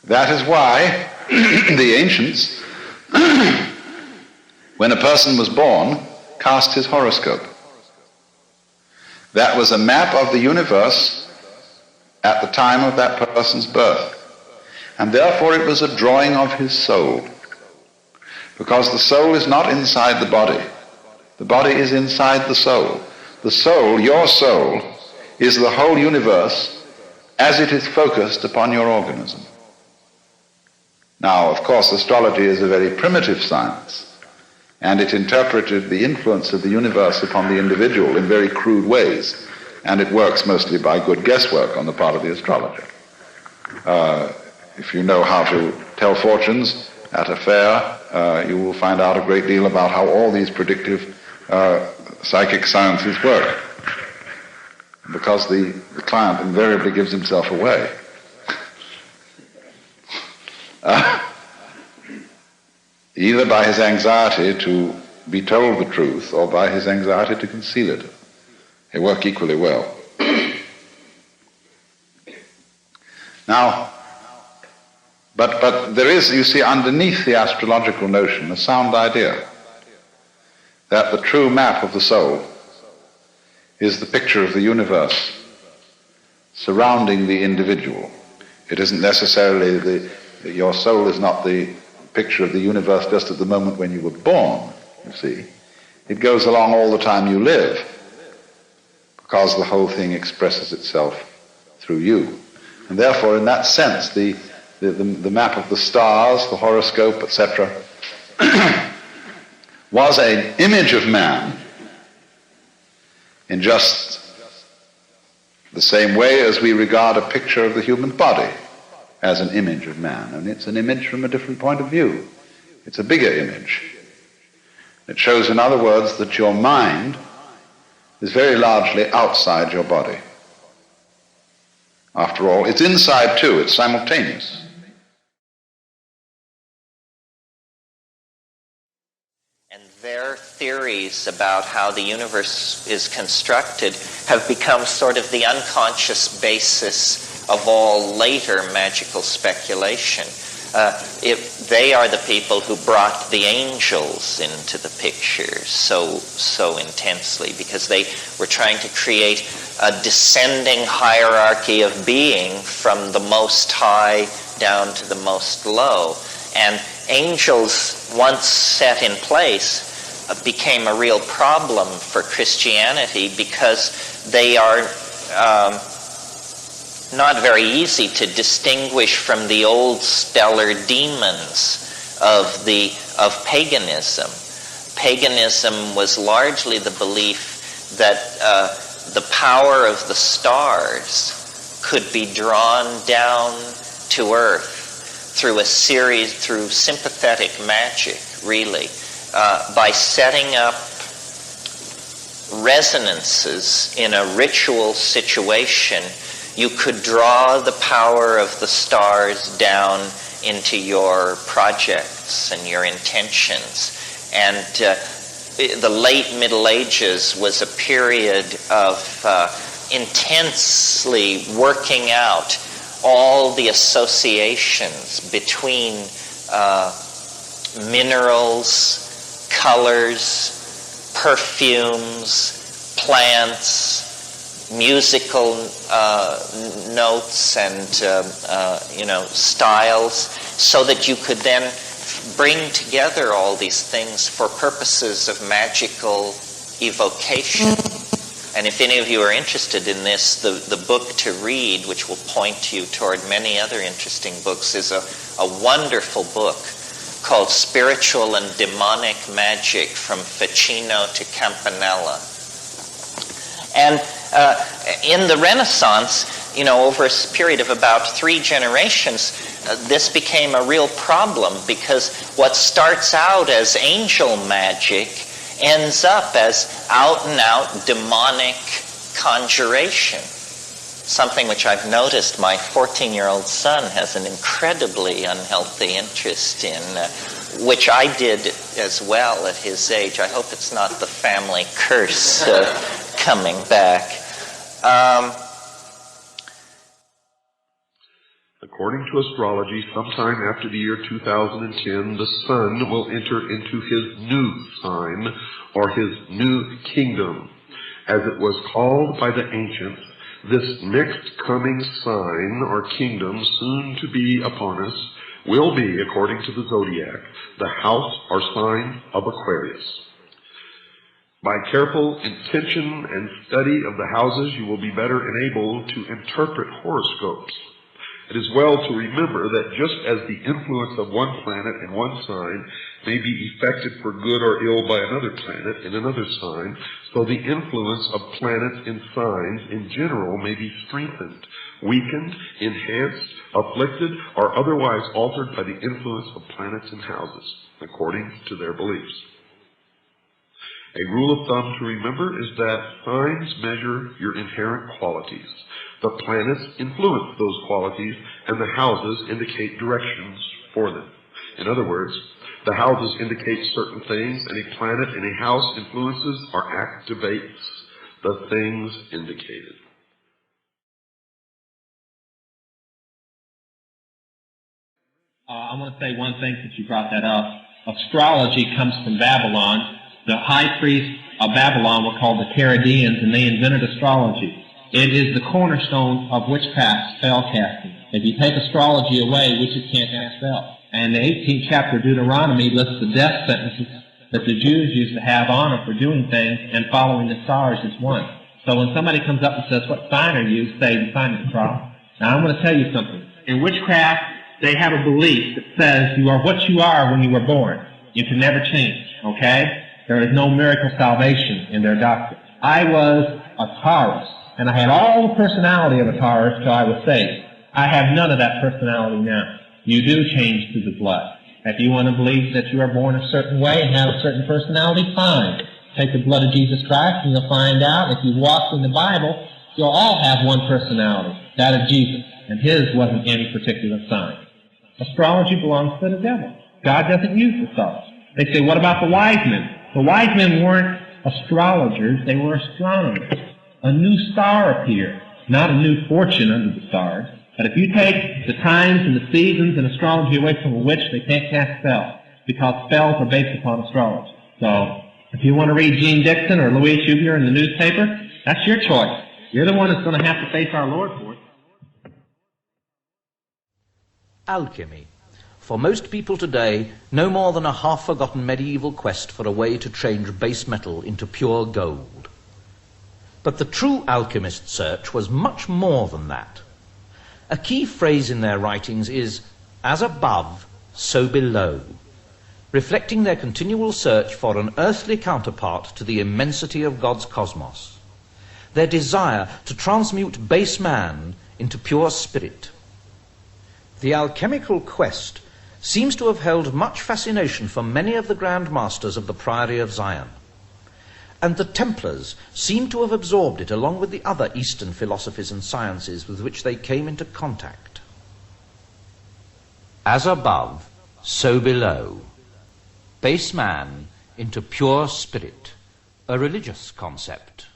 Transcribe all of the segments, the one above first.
That is why the ancients, when a person was born, cast his horoscope. That was a map of the universe at the time of that person's birth. And therefore it was a drawing of his soul. Because the soul is not inside the body. The body is inside the soul. The soul, your soul, is the whole universe as it is focused upon your organism. Now, of course, astrology is a very primitive science, and it interpreted the influence of the universe upon the individual in very crude ways, and it works mostly by good guesswork on the part of the astrologer. If you know how to tell fortunes at a fair, you will find out a great deal about how all these predictive psychic sciences work, because the client invariably gives himself away. Either by his anxiety to be told the truth or by his anxiety to conceal it. They work equally well. Now, but there is, you see, underneath the astrological notion, a sound idea that the true map of the soul is the picture of the universe surrounding the individual. It isn't necessarily your soul is not the picture of the universe just at the moment when you were born, you see. It goes along all the time you live, because the whole thing expresses itself through you. And therefore, in that sense, the map of the stars, the horoscope, etc., was an image of man in just the same way as we regard a picture of the human body as an image of man. And it's an image from a different point of view. It's a bigger image. It shows, in other words, that your mind is very largely outside your body. After all, it's inside too, it's simultaneous. And their theories about how the universe is constructed have become sort of the unconscious basis of all later magical speculation. They are the people who brought the angels into the picture so intensely, because they were trying to create a descending hierarchy of being from the most high down to the most low. And angels, once set in place, became a real problem for Christianity, because they are not very easy to distinguish from the old stellar demons of paganism. Paganism was largely the belief that the power of the stars could be drawn down to earth through sympathetic magic, really, by setting up resonances in a ritual situation. You could draw the power of the stars down into your projects and your intentions. And the late Middle Ages was a period of intensely working out all the associations between minerals, colors, perfumes, plants, musical notes and styles, so that you could then bring together all these things for purposes of magical evocation. And if any of you are interested in this, the book to read, which will point you toward many other interesting books, is a wonderful book called Spiritual and Demonic Magic from Ficino to Campanella. And in the Renaissance, over a period of about 3 generations, this became a real problem, because what starts out as angel magic ends up as out-and-out demonic conjuration. Something which I've noticed my 14-year-old son has an incredibly unhealthy interest in, which I did as well at his age. I hope it's not the family curse coming back. The According to astrology, sometime after the year 2010, the sun will enter into his new sign, or his new kingdom. As it was called by the ancients, this next coming sign or kingdom soon to be upon us will be, according to the zodiac, the house or sign of Aquarius. By careful intention and study of the houses, you will be better enabled to interpret horoscopes. It is well to remember that just as the influence of one planet in one sign may be effected for good or ill by another planet in another sign, so the influence of planets in signs in general may be strengthened, weakened, enhanced, afflicted, or otherwise altered by the influence of planets in houses, according to their beliefs. A rule of thumb to remember is that signs measure your inherent qualities. The planets influence those qualities, and the houses indicate directions for them. In other words, the houses indicate certain things, and a planet in a house influences or activates the things indicated. I want to say one thing since you brought that up. Astrology comes from Babylon. The high priests of Babylon were called the Chaldeans, and they invented astrology. It is the cornerstone of witchcraft, spell casting. If you take astrology away, witches can't cast spells. And the 18th chapter of Deuteronomy lists the death sentences that the Jews used to have on them for doing things, and following the stars is one. So when somebody comes up and says, "What sign are you?" say, "The sign of the cross." Now I'm going to tell you something. In witchcraft, they have a belief that says you are what you are when you were born. You can never change, okay? There is no miracle salvation in their doctrine. I was a Taurus, and I had all the personality of a Taurus till I was saved. I have none of that personality now. You do change through the blood. If you want to believe that you are born a certain way and have a certain personality, fine. Take the blood of Jesus Christ and you'll find out, if you walk in the Bible, you'll all have one personality, that of Jesus, and his wasn't any particular sign. Astrology belongs to the devil. God doesn't use the stars. They say, what about the wise men? The wise men weren't astrologers, they were astronomers. A new star appeared, not a new fortune under the stars. But if you take the times and the seasons and astrology away from a witch, they can't cast spells, because spells are based upon astrology. So, if you want to read Jean Dixon or Louis Huguenot in the newspaper, that's your choice. You're the one that's going to have to face our Lord for it. Alchemy. For most people today, no more than a half-forgotten medieval quest for a way to change base metal into pure gold. But the true alchemist's search was much more than that. A key phrase in their writings is, "as above, so below," reflecting their continual search for an earthly counterpart to the immensity of God's cosmos, their desire to transmute base man into pure spirit. The alchemical quest seems to have held much fascination for many of the Grand Masters of the Priory of Zion, and the Templars seem to have absorbed it along with the other Eastern philosophies and sciences with which they came into contact. As above, so below. Base man into pure spirit, a religious concept.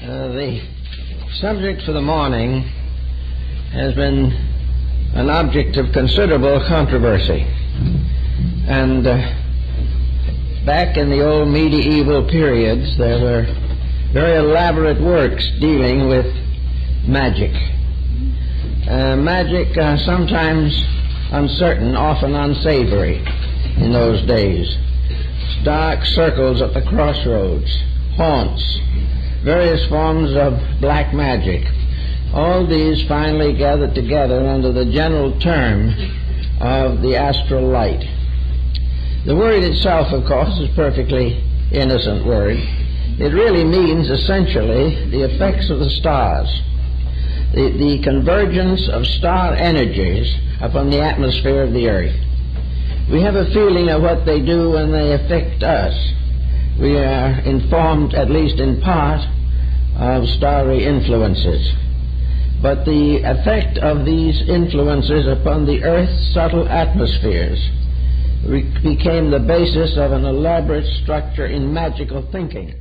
The subject for the morning has been an object of considerable controversy. And back in the old medieval periods, there were very elaborate works dealing with magic. Magic sometimes uncertain, often unsavory in those days. Dark circles at the crossroads, haunts, various forms of black magic. All these finally gathered together under the general term of the astral light. The word itself, of course, is a perfectly innocent word. It really means essentially the effects of the stars, the convergence of star energies upon the atmosphere of the earth. We have a feeling of what they do when they affect us. We are informed, at least in part, of starry influences. But the effect of these influences upon the earth's subtle atmospheres became the basis of an elaborate structure in magical thinking.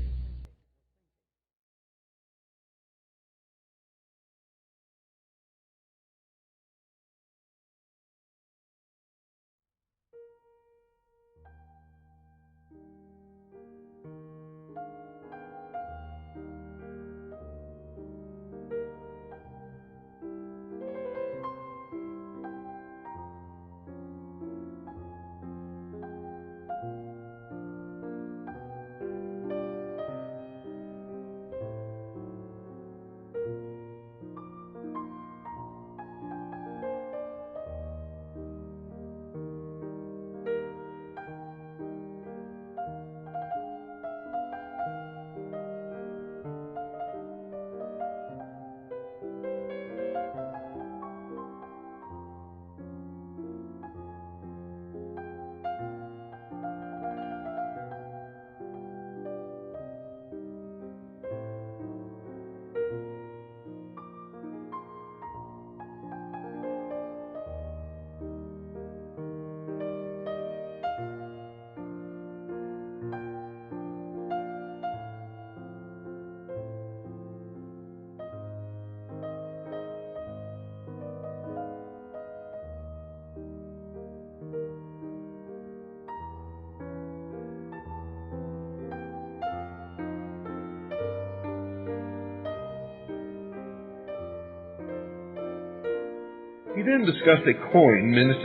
He then discussed a coin minted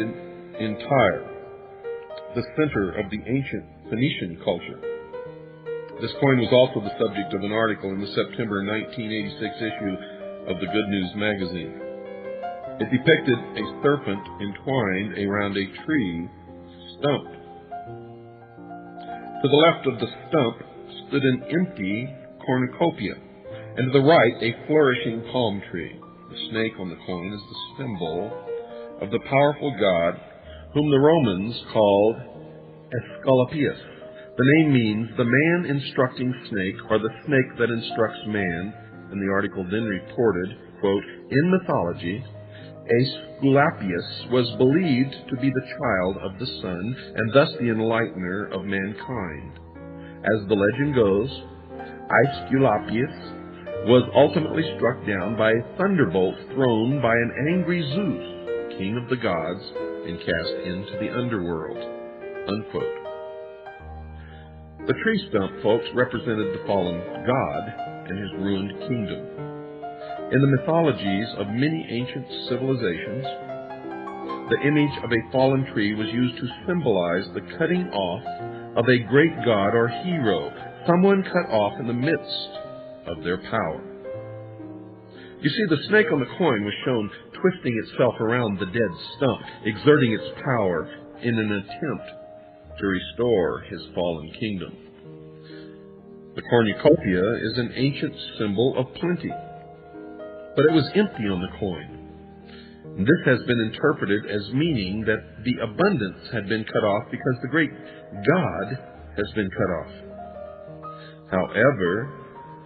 in Tyre, the center of the ancient Phoenician culture. This coin was also the subject of an article in the September 1986 issue of the Good News magazine. It depicted a serpent entwined around a tree stump. To the left of the stump stood an empty cornucopia, and to the right a flourishing palm tree. The snake on the coin is the symbol of the powerful god whom the Romans called Asclepius. The name means the man instructing snake, or the snake that instructs man, and the article then reported, quote, in mythology, Asclepius was believed to be the child of the sun, and thus the enlightener of mankind. As the legend goes, Asclepius was ultimately struck down by a thunderbolt thrown by an angry Zeus, king of the gods, and cast into the underworld. Unquote. The tree stump, folks, represented the fallen god and his ruined kingdom. In the mythologies of many ancient civilizations, the image of a fallen tree was used to symbolize the cutting off of a great god or hero, someone cut off in the midst of their power. You see, the snake on the coin was shown twisting itself around the dead stump, exerting its power in an attempt to restore his fallen kingdom. The cornucopia is an ancient symbol of plenty, but it was empty on the coin. And this has been interpreted as meaning that the abundance had been cut off because the great God has been cut off. However,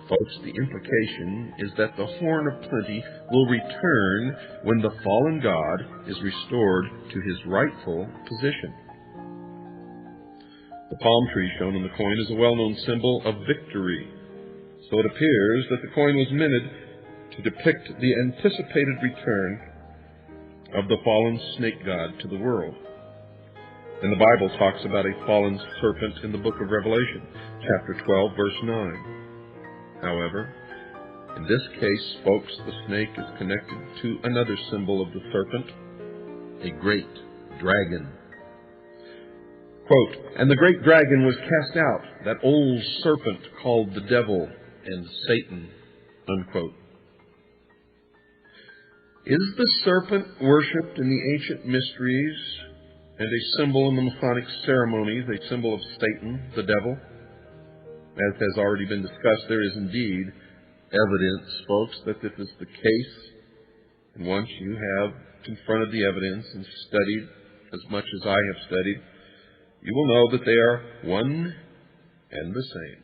folks, the implication is that the horn of plenty will return when the fallen god is restored to his rightful position. The palm tree shown on the coin is a well-known symbol of victory, so it appears that the coin was minted to depict the anticipated return of the fallen snake god to the world. And the Bible talks about a fallen serpent in the book of Revelation, chapter 12, verse 9. However, in this case, folks, the snake is connected to another symbol of the serpent, a great dragon. Quote, and the great dragon was cast out, that old serpent called the devil and Satan. Unquote. Is the serpent worshipped in the ancient mysteries and a symbol in the Masonic ceremonies, a symbol of Satan, the devil? As has already been discussed, there is indeed evidence, folks, that this is the case. And once you have confronted the evidence and studied as much as I have studied, you will know that they are one and the same.